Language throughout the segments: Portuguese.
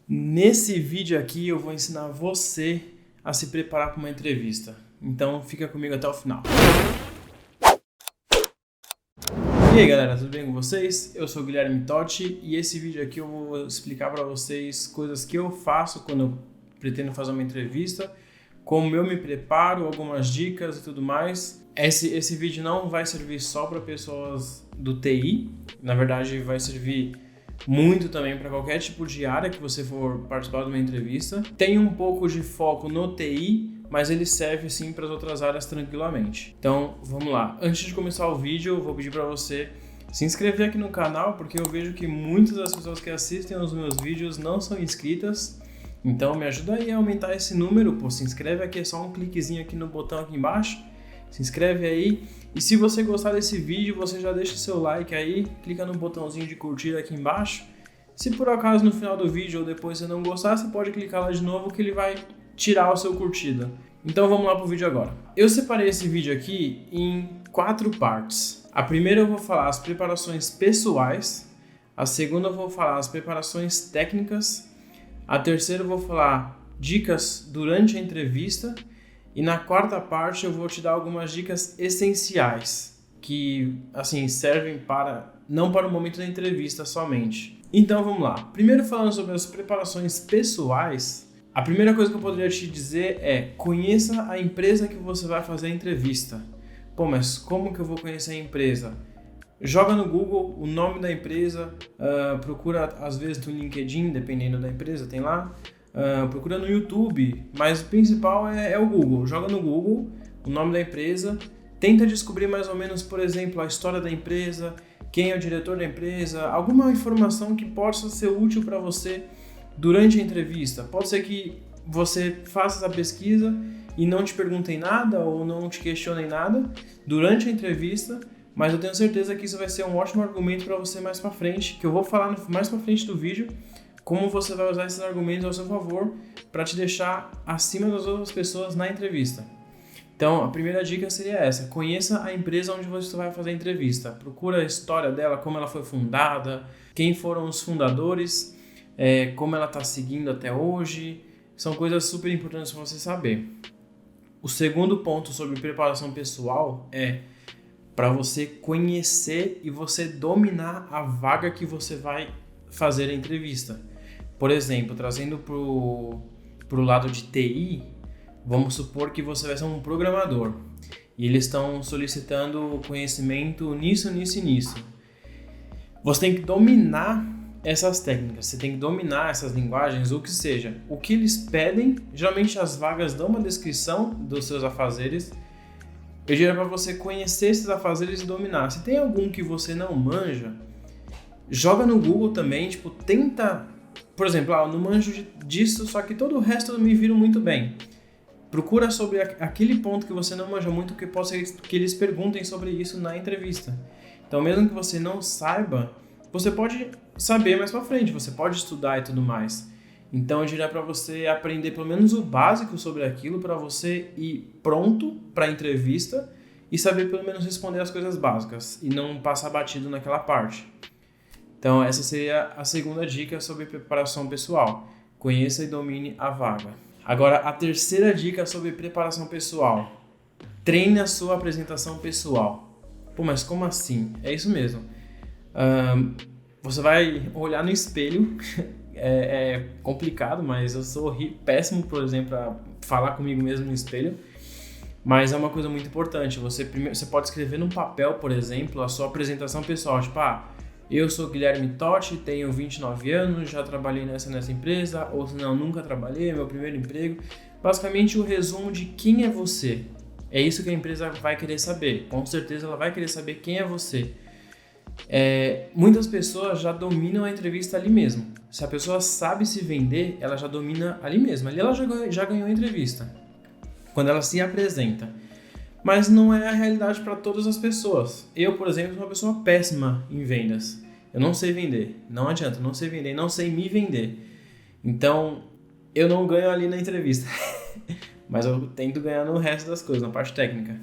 Nesse vídeo aqui eu vou ensinar você a se preparar para uma entrevista. Então fica comigo até o final. E aí galera, tudo bem com vocês? Eu sou o Guilherme Totti e esse vídeo aqui eu vou explicar para vocês coisas que eu faço quando eu pretendo fazer uma entrevista, como eu me preparo, algumas dicas e tudo mais. Esse vídeo não vai servir só para pessoas do TI, na verdade vai servir muito também para qualquer tipo de área que você for participar de uma entrevista. Tem um pouco de foco no TI, mas ele serve sim para as outras áreas tranquilamente. Então vamos lá. Antes de começar o vídeo, eu vou pedir para você se inscrever aqui no canal, porque eu vejo que muitas das pessoas que assistem aos meus vídeos não são inscritas. Então me ajuda aí a aumentar esse número. Pô, se inscreve aqui, é só um cliquezinho aqui no botão aqui embaixo. Se inscreve aí. E se você gostar desse vídeo, você já deixa seu like aí, clica no botãozinho de curtir aqui embaixo. Se por acaso no final do vídeo ou depois você não gostar, você pode clicar lá de novo que ele vai tirar o seu curtida. Então vamos lá pro vídeo agora. Eu separei esse vídeo aqui em 4 partes. A primeira eu vou falar as preparações pessoais, a segunda eu vou falar as preparações técnicas, a terceira eu vou falar dicas durante a entrevista e na quarta parte eu vou te dar algumas dicas essenciais que assim servem não para o momento da entrevista somente. Então vamos lá. Primeiro falando sobre as preparações pessoais, a primeira coisa que eu poderia te dizer é: conheça a empresa que você vai fazer a entrevista. Pô, mas como que eu vou conhecer a empresa? Joga no Google o nome da empresa, procura às vezes no LinkedIn, dependendo da empresa, tem lá. Procura no YouTube, mas o principal é o Google. Joga no Google o nome da empresa, tenta descobrir mais ou menos, por exemplo, a história da empresa, quem é o diretor da empresa, alguma informação que possa ser útil para você durante a entrevista. Pode ser que você faça essa pesquisa e não te perguntem nada ou não te questionem nada durante a entrevista, mas eu tenho certeza que isso vai ser um ótimo argumento para você mais para frente, que eu vou falar mais para frente do vídeo, como você vai usar esses argumentos ao seu favor para te deixar acima das outras pessoas na entrevista. Então, a primeira dica seria essa: conheça a empresa onde você vai fazer a entrevista. Procura a história dela, como ela foi fundada, quem foram os fundadores, como ela está seguindo até hoje. São coisas super importantes para você saber. O segundo ponto sobre preparação pessoal é para você conhecer e você dominar a vaga que você vai fazer a entrevista. Por exemplo, trazendo para o lado de TI, vamos supor que você vai ser um programador e eles estão solicitando conhecimento nisso. Você tem que dominar essas técnicas, você tem que dominar essas linguagens, ou que seja, o que eles pedem. Geralmente as vagas dão uma descrição dos seus afazeres. Eu diria para você conhecer esses afazeres e dominar. Se tem algum que você não manja, joga no Google também, tenta, por exemplo, eu não manjo disso, só que todo o resto eu me viro muito bem. Procura sobre aquele ponto que você não manja muito, que pode ser que eles perguntem sobre isso na entrevista. Então, mesmo que você não saiba, você pode saber mais pra frente, você pode estudar e tudo mais. Então, eu diria para você aprender pelo menos o básico sobre aquilo, para você ir pronto para a entrevista e saber pelo menos responder as coisas básicas e não passar batido naquela parte. Então, essa seria a segunda dica sobre preparação pessoal. Conheça e domine a vaga. Agora, a terceira dica sobre preparação pessoal. Treine a sua apresentação pessoal. Pô, mas como assim? É isso mesmo. Você vai olhar no espelho. É complicado, mas eu sou péssimo, por exemplo, para falar comigo mesmo no espelho. Mas é uma coisa muito importante. Você pode escrever no papel, por exemplo, a sua apresentação pessoal. Eu sou Guilherme Totti, tenho 29 anos, já trabalhei nessa empresa, ou se não, nunca trabalhei, é meu primeiro emprego. Basicamente o resumo de quem é você. É isso que a empresa vai querer saber. Com certeza ela vai querer saber quem é você. Muitas pessoas já dominam a entrevista ali mesmo. Se a pessoa sabe se vender, ela já domina ali mesmo. Ali ela já ganhou a entrevista, quando ela se apresenta. Mas não é a realidade para todas as pessoas. Eu, por exemplo, sou uma pessoa péssima em vendas. Eu não sei vender. Não adianta, não sei vender, não sei me vender. Então, eu não ganho ali na entrevista. Mas eu tento ganhar no resto das coisas, na parte técnica.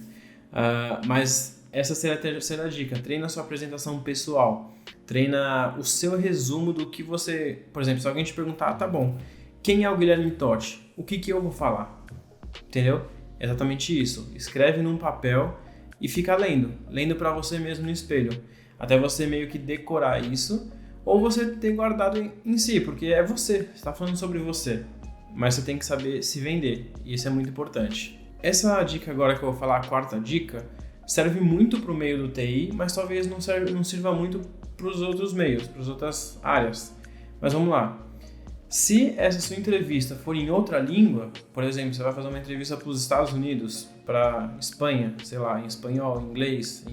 Mas essa seria a terceira dica. Treina a sua apresentação pessoal. Treina o seu resumo do que você... Por exemplo, se alguém te perguntar, tá bom, quem é o Guilherme Totti? O que eu vou falar? Entendeu? É exatamente isso. Escreve num papel e fica lendo para você mesmo no espelho, até você meio que decorar isso, ou você ter guardado em si, porque é você está falando sobre você, mas você tem que saber se vender, e isso é muito importante. Essa dica agora que eu vou falar, a quarta dica, serve muito para o meio do TI, mas talvez não sirva muito para os outros meios, para as outras áreas. Mas vamos lá. Se essa sua entrevista for em outra língua, por exemplo, você vai fazer uma entrevista para os Estados Unidos, para Espanha, sei lá, em espanhol, em inglês,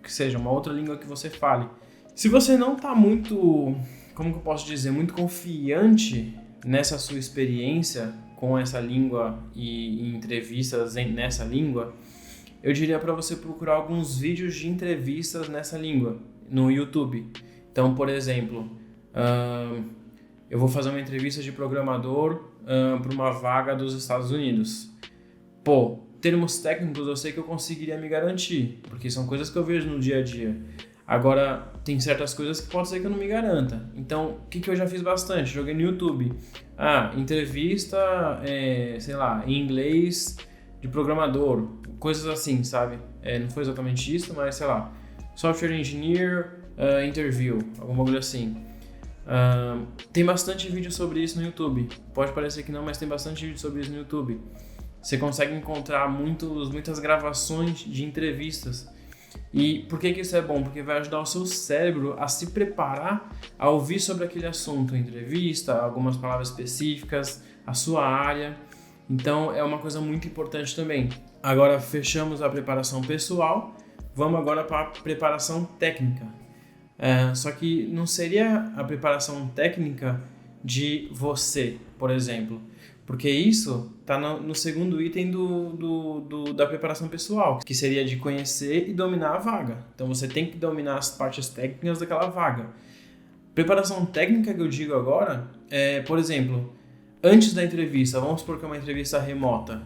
que seja uma outra língua que você fale. Se você não está muito, como que eu posso dizer, muito confiante nessa sua experiência com essa língua e entrevistas nessa língua, eu diria para você procurar alguns vídeos de entrevistas nessa língua no YouTube. Então, por exemplo, eu vou fazer uma entrevista de programador para uma vaga dos Estados Unidos. Pô, termos técnicos eu sei que eu conseguiria me garantir, porque são coisas que eu vejo no dia a dia. Agora, tem certas coisas que pode ser que eu não me garanta. Então, o que eu já fiz bastante? Joguei no YouTube. Entrevista, sei lá, em inglês de programador, coisas assim, sabe? Não foi exatamente isso, mas sei lá, software engineer interview, alguma coisa assim. Tem bastante vídeo sobre isso no YouTube. Pode parecer que não, mas tem bastante vídeo sobre isso no YouTube. Você consegue encontrar muitas gravações de entrevistas. E por que isso é bom? Porque vai ajudar o seu cérebro a se preparar a ouvir sobre aquele assunto, entrevista, algumas palavras específicas, a sua área. Então é uma coisa muito importante também. Agora fechamos a preparação pessoal, vamos agora para a preparação técnica. Só que não seria a preparação técnica de você, por exemplo, porque isso está no segundo item da preparação pessoal, que seria de conhecer e dominar a vaga. Então você tem que dominar as partes técnicas daquela vaga. Preparação técnica que eu digo agora por exemplo, antes da entrevista, vamos supor que é uma entrevista remota,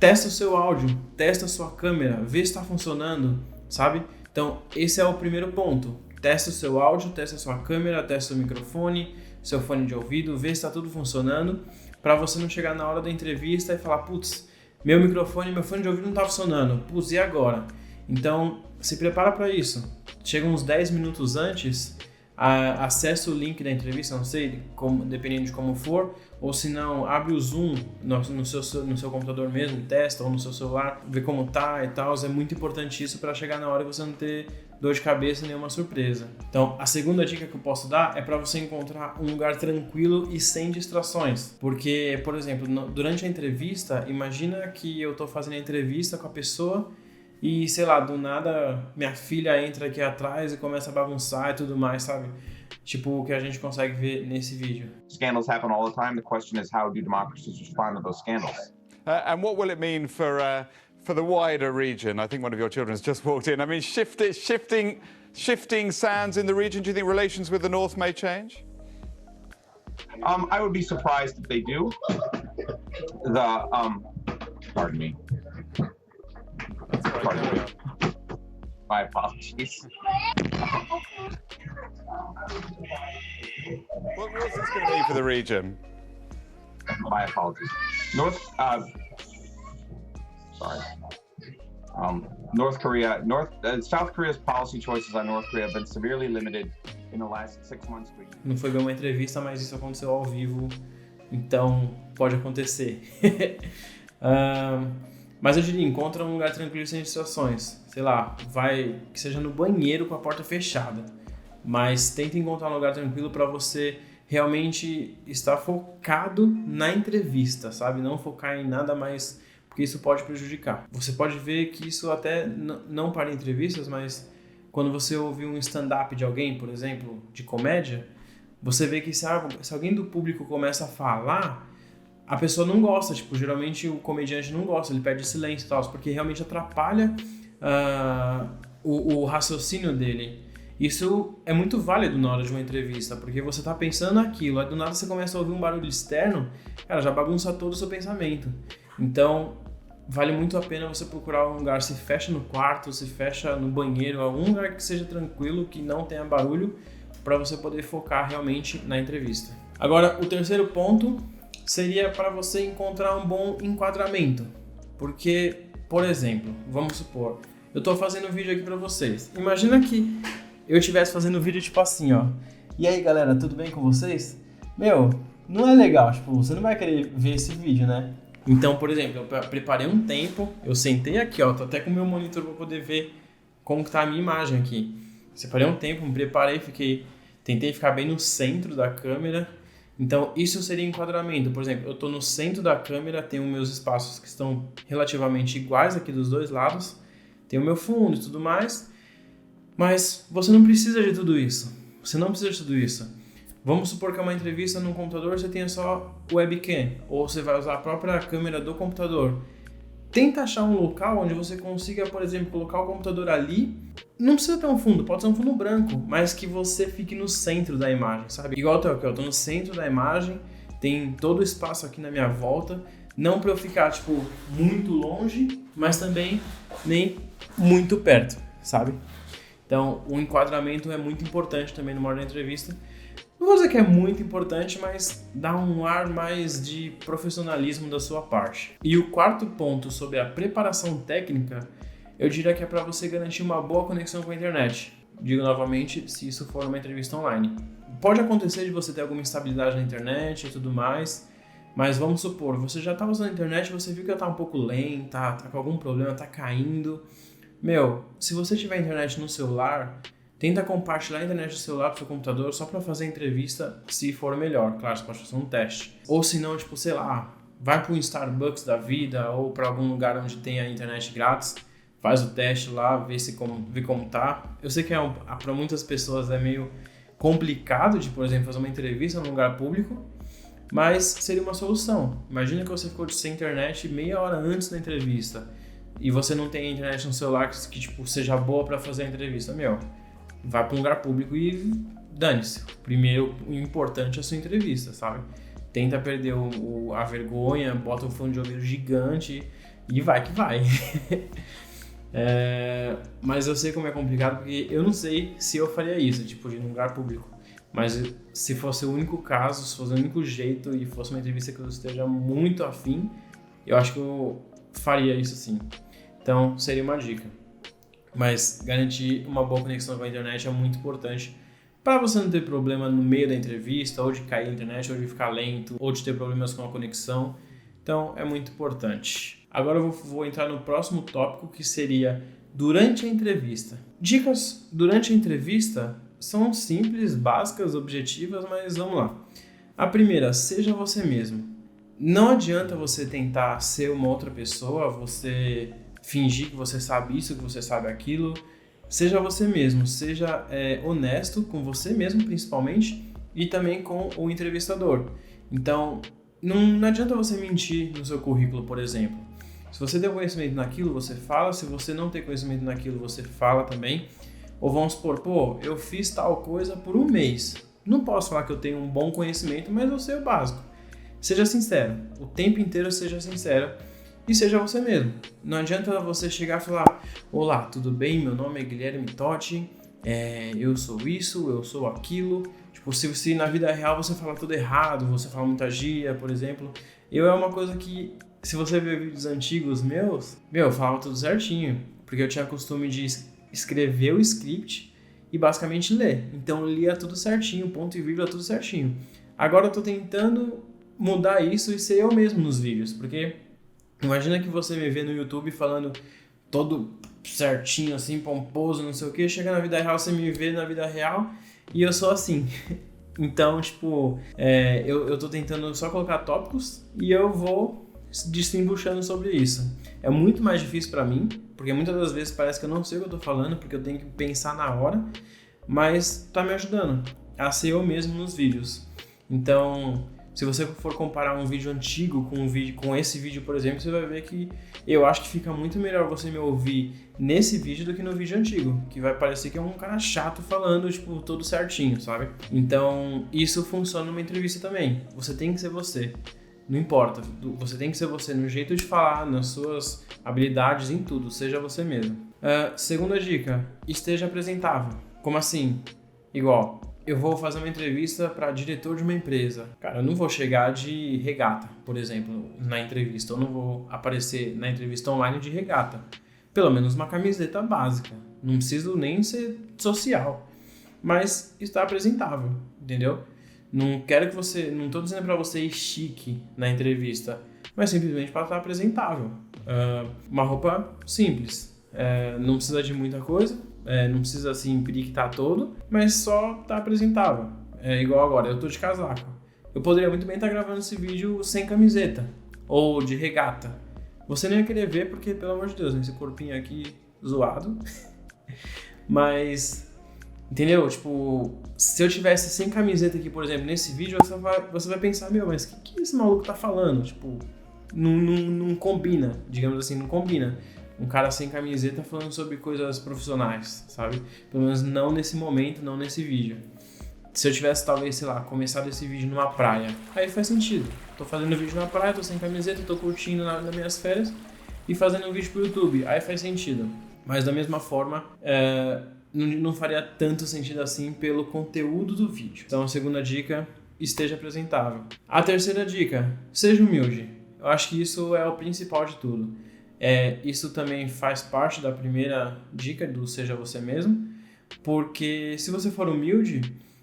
testa o seu áudio, testa a sua câmera, vê se está funcionando, sabe? Então, esse é o primeiro ponto. Testa o seu áudio, testa a sua câmera, testa o microfone, seu fone de ouvido, vê se está tudo funcionando, para você não chegar na hora da entrevista e falar, putz, meu fone de ouvido não está funcionando, putz, e agora? Então, se prepara para isso. Chega uns 10 minutos antes, acessa o link da entrevista, não sei, dependendo de como for, ou se não, abre o Zoom no seu computador mesmo, testa, ou no seu celular, vê como tá e tal. É muito importante isso para chegar na hora e você não ter dor de cabeça e nenhuma surpresa. Então, a segunda dica que eu posso dar é para você encontrar um lugar tranquilo e sem distrações. Porque, por exemplo, durante a entrevista, imagina que eu tô fazendo a entrevista com a pessoa e, sei lá, do nada minha filha entra aqui atrás e começa a bagunçar e tudo mais, sabe? Tipo o que a gente consegue ver nesse vídeo. Scandals happen all the time. The question is, how do democracies respond to those scandals? And what will it mean for the wider region? I think one of your children has just walked in. I mean, shifting sands in the region. Do you think relations with the North may change? I would be surprised if they do. Pardon me. Pardon me. My apologies. What's this going to mean for the region? My apologies. South Korea's policy choices on North Korea have been severely limited in the last 6 months to a year. Não foi bem uma entrevista, mas isso aconteceu ao vivo, então pode acontecer. Mas eu diria, encontra um lugar tranquilo sem distrações. Sei lá, que seja no banheiro com a porta fechada. Mas tenta encontrar um lugar tranquilo para você realmente estar focado na entrevista, sabe? Não focar em nada mais, porque isso pode prejudicar. Você pode ver que isso até não para entrevistas, mas quando você ouve um stand-up de alguém, por exemplo, de comédia, você vê que se alguém do público começa a falar, a pessoa não gosta, tipo, geralmente o comediante não gosta, ele pede silêncio e tal, porque realmente atrapalha o raciocínio dele. Isso é muito válido na hora de uma entrevista, porque você tá pensando aquilo, aí do nada você começa a ouvir um barulho externo, cara, já bagunça todo o seu pensamento. Então, vale muito a pena você procurar um lugar, se fecha no quarto, se fecha no banheiro, algum lugar que seja tranquilo, que não tenha barulho, para você poder focar realmente na entrevista. Agora, o terceiro ponto seria para você encontrar um bom enquadramento. Porque, por exemplo, vamos supor, eu estou fazendo um vídeo aqui para vocês. Imagina que eu estivesse fazendo um vídeo tipo assim, ó. E aí, galera, tudo bem com vocês? Meu, não é legal, tipo, você não vai querer ver esse vídeo, né? Então, por exemplo, eu preparei um tempo, eu sentei aqui, ó, tô até com o meu monitor para poder ver como que tá a minha imagem aqui. Separei um tempo, me preparei, tentei ficar bem no centro da câmera. Então, isso seria enquadramento. Por exemplo, eu tô no centro da câmera, tenho meus espaços que estão relativamente iguais aqui dos dois lados, tenho o meu fundo e tudo mais, mas você não precisa de tudo isso. Você não precisa de tudo isso. Vamos supor que é uma entrevista no computador, você tenha só webcam, ou você vai usar a própria câmera do computador. Tenta achar um local onde você consiga, por exemplo, colocar o computador ali. Não precisa ter um fundo, pode ser um fundo branco, mas que você fique no centro da imagem, sabe? Igual eu tô aqui, eu tô no centro da imagem, tem todo o espaço aqui na minha volta, não para eu ficar, tipo, muito longe, mas também nem muito perto, sabe? Então, o enquadramento é muito importante também numa hora da entrevista. Não vou dizer que é muito importante, mas dá um ar mais de profissionalismo da sua parte. E o quarto ponto sobre a preparação técnica, eu diria que é para você garantir uma boa conexão com a internet. Digo novamente, se isso for uma entrevista online. Pode acontecer de você ter alguma instabilidade na internet e tudo mais, mas vamos supor, você já está usando a internet, você viu que ela está um pouco lenta, está com algum problema, está caindo. Meu, se você tiver internet no celular, tenta compartilhar a internet do celular pro seu computador só para fazer a entrevista, se for melhor. Claro, você pode fazer um teste. Ou se não, tipo, sei lá, vai para um Starbucks da vida ou para algum lugar onde tenha internet grátis, faz o teste lá, vê como tá. Eu sei que para muitas pessoas é meio complicado de, por exemplo, fazer uma entrevista num lugar público, mas seria uma solução. Imagina que você ficou sem internet meia hora antes da entrevista e você não tem internet no celular que tipo, seja boa para fazer a entrevista. Meu, vai para um lugar público e dane-se. Primeiro, o importante é a sua entrevista, sabe? Tenta perder a vergonha, bota um fone de ouvido gigante e vai que vai. Mas eu sei como é complicado, porque eu não sei se eu faria isso, tipo, de um lugar público. Mas se fosse o único caso, se fosse o único jeito e fosse uma entrevista que eu esteja muito afim, eu acho que eu faria isso sim. Então, seria uma dica. Mas garantir uma boa conexão com a internet é muito importante para você não ter problema no meio da entrevista, ou de cair a internet, ou de ficar lento, ou de ter problemas com a conexão. Então, é muito importante. Agora eu vou entrar no próximo tópico, que seria durante a entrevista. Dicas durante a entrevista são simples, básicas, objetivas, mas vamos lá. A primeira, seja você mesmo. Não adianta você tentar ser uma outra pessoa, você fingir que você sabe isso, que você sabe aquilo. Seja você mesmo, seja honesto com você mesmo, principalmente, e também com o entrevistador. Então, não adianta você mentir no seu currículo, por exemplo. Se você tem conhecimento naquilo, você fala. Se você não tem conhecimento naquilo, você fala também. Ou vamos supor, eu fiz tal coisa por um mês. Não posso falar que eu tenho um bom conhecimento, mas eu sei o básico. Seja sincero, o tempo inteiro seja sincero. E seja você mesmo. Não adianta você chegar e falar: olá, tudo bem? Meu nome é Guilherme Totti, eu sou isso, eu sou aquilo. Tipo, se na vida real você fala tudo errado, você fala muita gíria, por exemplo. É uma coisa que, se você ver vídeos antigos meus, eu falava tudo certinho. Porque eu tinha costume de escrever o script e basicamente ler. Então eu lia tudo certinho, ponto e vírgula, tudo certinho. Agora eu tô tentando mudar isso e ser eu mesmo nos vídeos, porque imagina que você me vê no YouTube falando todo certinho, assim, pomposo, não sei o que. Chega na vida real, você me vê na vida real e eu sou assim. Então, tipo, eu tô tentando só colocar tópicos e eu vou desembuchando sobre isso. É muito mais difícil pra mim, porque muitas das vezes parece que eu não sei o que eu tô falando, porque eu tenho que pensar na hora, mas tá me ajudando a ser eu mesmo nos vídeos. Então, se você for comparar um vídeo antigo com esse vídeo, por exemplo, você vai ver que eu acho que fica muito melhor você me ouvir nesse vídeo do que no vídeo antigo, que vai parecer que é um cara chato falando, tipo, todo certinho, sabe? Então, isso funciona numa entrevista também. Você tem que ser você. Não importa, você tem que ser você no jeito de falar, nas suas habilidades, em tudo, seja você mesmo. Segunda dica, esteja apresentável. Como assim? Igual, eu vou fazer uma entrevista para diretor de uma empresa. Cara, eu não vou chegar de regata, por exemplo, na entrevista. Eu não vou aparecer na entrevista online de regata. Pelo menos uma camiseta básica. Não preciso nem ser social, mas está apresentável, entendeu? Não quero que você, não estou dizendo para você ir chique na entrevista, mas simplesmente para estar apresentável. Uma roupa simples, não precisa de muita coisa, não precisa se empiriquitar todo, mas só estar apresentável. Igual agora, eu estou de casaco. Eu poderia muito bem estar gravando esse vídeo sem camiseta ou de regata. Você não ia querer ver porque, pelo amor de Deus, esse corpinho aqui zoado. Mas, entendeu? Tipo, se eu tivesse sem camiseta aqui, por exemplo, nesse vídeo, você vai pensar, mas o que esse maluco tá falando? Tipo, não combina, digamos assim, não combina. Um cara sem camiseta falando sobre coisas profissionais, sabe? Pelo menos não nesse momento, não nesse vídeo. Se eu tivesse, talvez, sei lá, começado esse vídeo numa praia, aí faz sentido. Tô fazendo vídeo na praia, tô sem camiseta, tô curtindo nas minhas férias e fazendo um vídeo pro YouTube, aí faz sentido. Mas da mesma forma, não faria tanto sentido assim pelo conteúdo do vídeo. Então a segunda dica, esteja apresentável. A terceira dica, seja humilde. Eu acho que isso é o principal de tudo. Isso também faz parte da primeira dica do seja você mesmo, porque se você for humilde,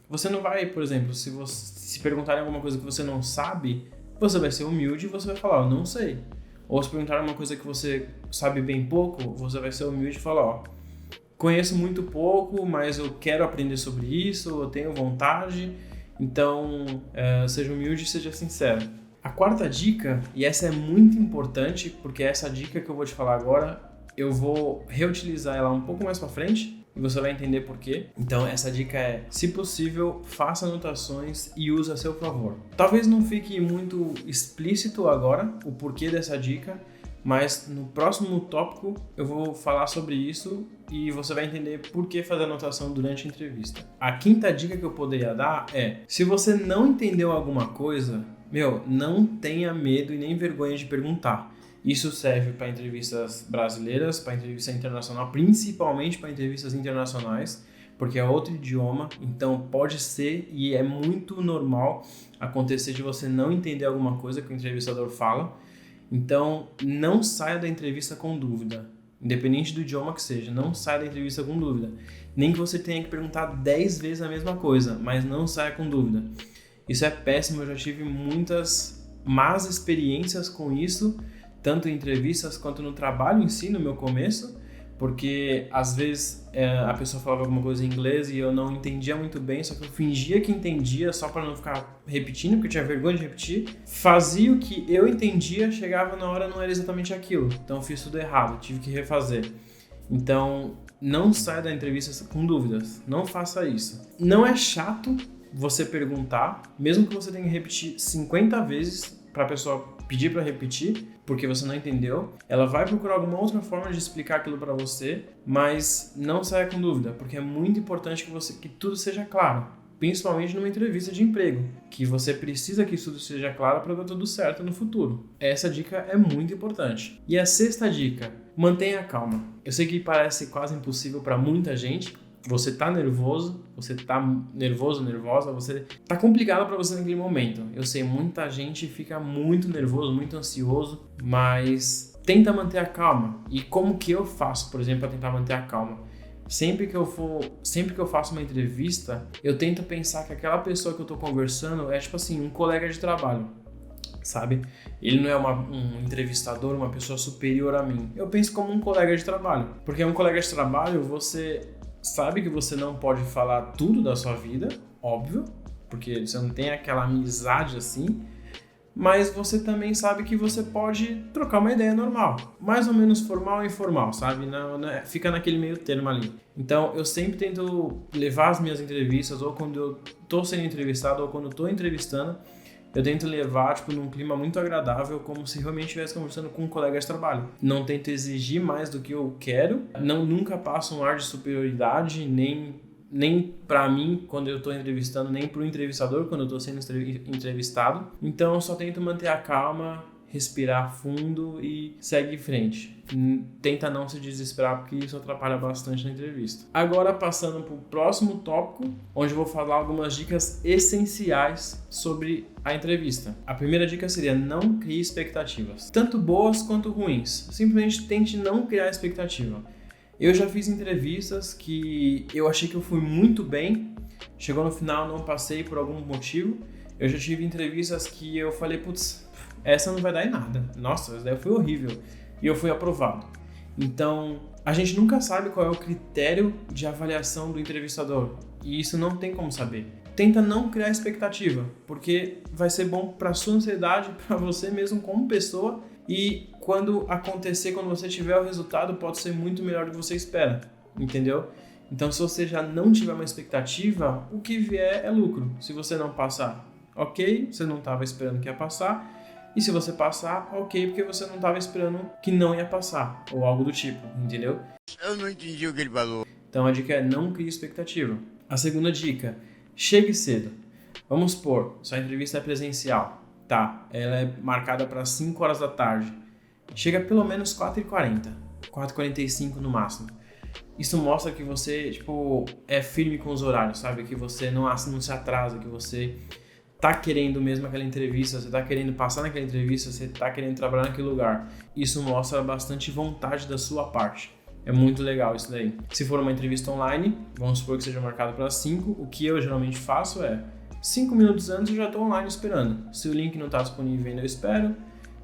você não vai, por exemplo, se perguntarem alguma coisa que você não sabe, você vai ser humilde e você vai falar, eu não sei. Ou se perguntarem uma coisa que você sabe bem pouco, você vai ser humilde e falar, conheço muito pouco, mas eu quero aprender sobre isso, eu tenho vontade, então seja humilde e seja sincero. A quarta dica, e essa é muito importante, porque essa dica que eu vou te falar agora, eu vou reutilizar ela um pouco mais pra frente, e você vai entender por quê. Então essa dica é, se possível, faça anotações e use a seu favor. Talvez não fique muito explícito agora o porquê dessa dica, mas no próximo tópico eu vou falar sobre isso e você vai entender por que fazer anotação durante a entrevista. A quinta dica que eu poderia dar é, se você não entendeu alguma coisa, não tenha medo e nem vergonha de perguntar. Isso serve para entrevistas brasileiras, para entrevista internacional, principalmente para entrevistas internacionais, porque é outro idioma, então pode ser e é muito normal acontecer de você não entender alguma coisa que o entrevistador fala. Então, não saia da entrevista com dúvida, independente do idioma que seja, não saia da entrevista com dúvida. Nem que você tenha que perguntar 10 vezes a mesma coisa, mas não saia com dúvida. Isso é péssimo, eu já tive muitas más experiências com isso, tanto em entrevistas quanto no trabalho em si, no meu começo, porque às vezes a pessoa falava alguma coisa em inglês e eu não entendia muito bem, só que eu fingia que entendia só para não ficar repetindo, porque eu tinha vergonha de repetir. Fazia o que eu entendia, chegava na hora não era exatamente aquilo, então eu fiz tudo errado, tive que refazer. Então não saia da entrevista com dúvidas, não faça isso. Não é chato você perguntar, mesmo que você tenha que repetir 50 vezes para a pessoa pedir para repetir, porque você não entendeu, ela vai procurar alguma outra forma de explicar aquilo para você, mas não saia com dúvida, porque é muito importante que tudo seja claro, principalmente numa entrevista de emprego, que você precisa que tudo seja claro para dar tudo certo no futuro. Essa dica é muito importante. E a sexta dica, mantenha a calma. Eu sei que parece quase impossível para muita gente. Você tá nervoso, nervosa, você tá complicado para você naquele momento. Eu sei, muita gente fica muito nervoso, muito ansioso, mas tenta manter a calma. E como que eu faço, por exemplo, para tentar manter a calma? Sempre que eu faço uma entrevista, eu tento pensar que aquela pessoa que eu tô conversando é tipo assim, um colega de trabalho, sabe? Ele não é um entrevistador, uma pessoa superior a mim. Eu penso como um colega de trabalho, porque um colega de trabalho, você sabe que você não pode falar tudo da sua vida, óbvio, porque você não tem aquela amizade assim, mas você também sabe que você pode trocar uma ideia normal, mais ou menos formal e informal, sabe? Não, fica naquele meio termo ali. Então, eu sempre tento levar as minhas entrevistas, ou quando eu tô sendo entrevistado, ou quando eu tô entrevistando, eu tento levar, num clima muito agradável, como se realmente estivesse conversando com um colega de trabalho. Não tento exigir mais do que eu quero, nunca passo um ar de superioridade, nem nem para mim quando eu estou entrevistando, nem para o entrevistador quando eu estou sendo entrevistado. Então eu só tento manter a calma, respirar fundo e segue em frente. Tenta não se desesperar, porque isso atrapalha bastante na entrevista. Agora passando para o próximo tópico, onde eu vou falar algumas dicas essenciais sobre a entrevista. A primeira dica seria: não crie expectativas, tanto boas quanto ruins. Simplesmente tente não criar expectativa. Eu já fiz entrevistas que eu achei que eu fui muito bem, chegou no final, não passei por algum motivo. Eu já tive entrevistas que eu falei, putz, essa não vai dar em nada. Nossa, essa daí foi horrível. E eu fui aprovado. Então, a gente nunca sabe qual é o critério de avaliação do entrevistador. E isso não tem como saber. Tenta não criar expectativa, porque vai ser bom para sua ansiedade, para você mesmo como pessoa. E quando acontecer, quando você tiver o resultado, pode ser muito melhor do que você espera. Entendeu? Então, se você já não tiver uma expectativa, o que vier é lucro. Se você não passar, ok, você não estava esperando que ia passar. E se você passar, ok, porque você não estava esperando que não ia passar, ou algo do tipo, entendeu? Eu não entendi o que ele falou. Então a dica é: não crie expectativa. A segunda dica: chegue cedo. Vamos supor, sua entrevista é presencial, tá? Ela é marcada para 5 horas da tarde. Chega pelo menos 4h40, 4h45 no máximo. Isso mostra que você, é firme com os horários, sabe? Que você não se atrasa, que você tá querendo mesmo aquela entrevista, você tá querendo passar naquela entrevista, você tá querendo trabalhar naquele lugar. Isso mostra bastante vontade da sua parte. É muito legal isso daí. Se for uma entrevista online, vamos supor que seja marcado para 5, o que eu geralmente faço é 5 minutos antes eu já estou online esperando. Se o link não está disponível ainda, eu espero.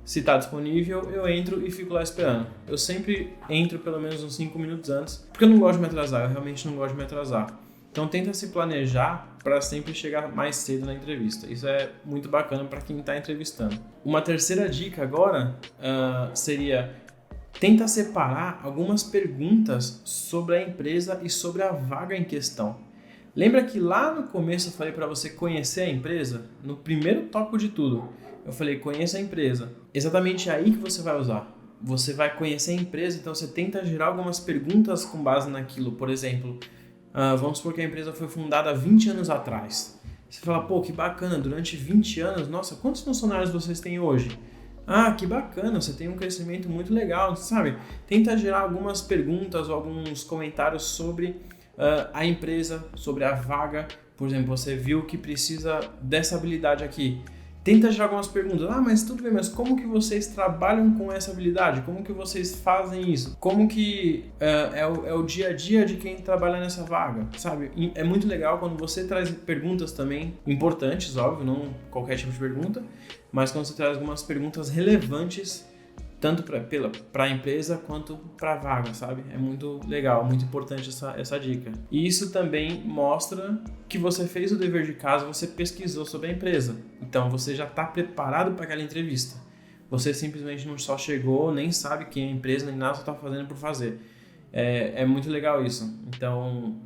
Se está disponível, eu entro e fico lá esperando. Eu sempre entro pelo menos uns 5 minutos antes, porque eu não gosto de me atrasar, eu realmente não gosto de me atrasar. Então tenta se planejar para sempre chegar mais cedo na entrevista. Isso é muito bacana para quem está entrevistando. Uma terceira dica agora seria: tenta separar algumas perguntas sobre a empresa e sobre a vaga em questão. Lembra que lá no começo eu falei para você conhecer a empresa? No primeiro tópico de tudo, eu falei: conheça a empresa. Exatamente aí que você vai usar. Você vai conhecer a empresa, então você tenta gerar algumas perguntas com base naquilo. Por exemplo, vamos supor que a empresa foi fundada há 20 anos atrás. Você fala: pô, que bacana, durante 20 anos, nossa, quantos funcionários vocês têm hoje? Ah, que bacana, você tem um crescimento muito legal, sabe? Tenta gerar algumas perguntas ou alguns comentários sobre a empresa, sobre a vaga. Por exemplo, você viu que precisa dessa habilidade aqui. Tenta gerar algumas perguntas. Ah, mas tudo bem, mas como que vocês trabalham com essa habilidade? Como que vocês fazem isso? Como que é o dia a dia de quem trabalha nessa vaga, sabe? E é muito legal quando você traz perguntas também importantes, óbvio, não qualquer tipo de pergunta, mas quando você traz algumas perguntas relevantes, tanto para a empresa quanto para a vaga, sabe? É muito legal, muito importante essa dica. E isso também mostra que você fez o dever de casa, você pesquisou sobre a empresa. Então você já está preparado para aquela entrevista. Você simplesmente não só chegou, nem sabe quem é a empresa, nem nada, só está fazendo por fazer. É muito legal isso. Então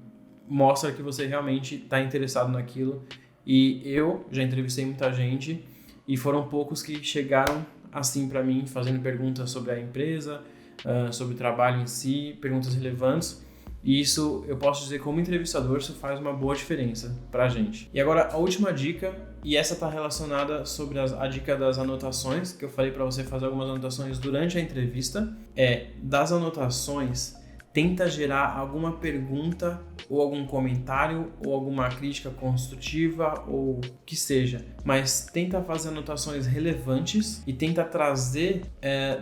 mostra que você realmente está interessado naquilo. E eu já entrevistei muita gente e foram poucos que chegaram assim para mim, fazendo perguntas sobre a empresa, sobre o trabalho em si, perguntas relevantes. E isso, eu posso dizer, como entrevistador, isso faz uma boa diferença pra gente. E agora, a última dica, e essa está relacionada sobre a dica das anotações, que eu falei para você fazer algumas anotações durante a entrevista, das anotações, tenta gerar alguma pergunta ou algum comentário ou alguma crítica construtiva ou que seja, mas tenta fazer anotações relevantes e tenta trazer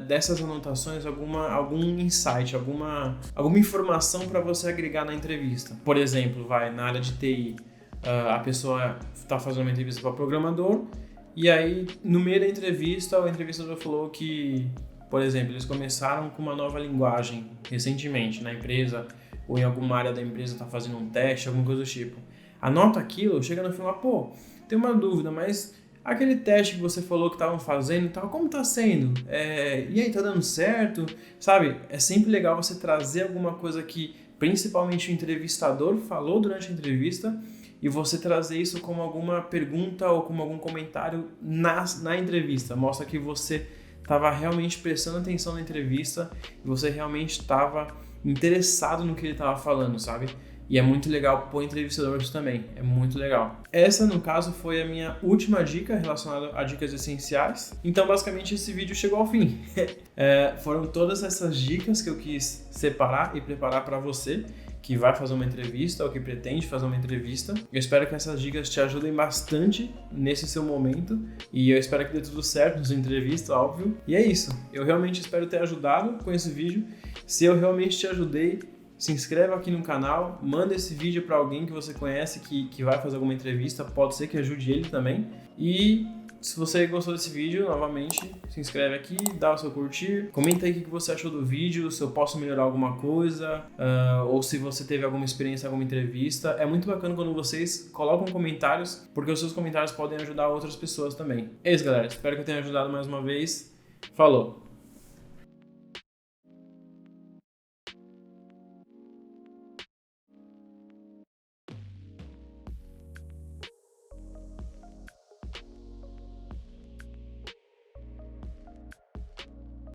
dessas anotações algum insight, alguma informação para você agregar na entrevista. Por exemplo, na área de TI, a pessoa está fazendo uma entrevista para o programador e aí no meio da entrevista o entrevistador falou que, por exemplo, eles começaram com uma nova linguagem recentemente na empresa ou em alguma área da empresa está fazendo um teste, alguma coisa do tipo. Anota aquilo, chega no final, pô, tem uma dúvida, mas aquele teste que você falou que estavam fazendo e tal, como está sendo? E aí, tá dando certo? Sabe, é sempre legal você trazer alguma coisa que principalmente o entrevistador falou durante a entrevista e você trazer isso como alguma pergunta ou como algum comentário na entrevista. Mostra que você estava realmente prestando atenção na entrevista e você realmente estava interessado no que ele estava falando, sabe? E é muito legal pro entrevistador isso também, é muito legal. Essa, no caso, foi a minha última dica relacionada a dicas essenciais. Então, basicamente, esse vídeo chegou ao fim. Foram todas essas dicas que eu quis separar e preparar para você que vai fazer uma entrevista ou que pretende fazer uma entrevista. Eu espero que essas dicas te ajudem bastante nesse seu momento e eu espero que dê tudo certo na sua entrevista, óbvio. E é isso. Eu realmente espero ter ajudado com esse vídeo. Se eu realmente te ajudei, se inscreva aqui no canal, manda esse vídeo para alguém que você conhece que vai fazer alguma entrevista, pode ser que ajude ele também. E se você gostou desse vídeo, novamente, se inscreve aqui, dá o seu curtir, comenta aí o que você achou do vídeo, se eu posso melhorar alguma coisa, ou se você teve alguma experiência, alguma entrevista. É muito bacana quando vocês colocam comentários, porque os seus comentários podem ajudar outras pessoas também. É isso, galera. Espero que eu tenha ajudado mais uma vez. Falou!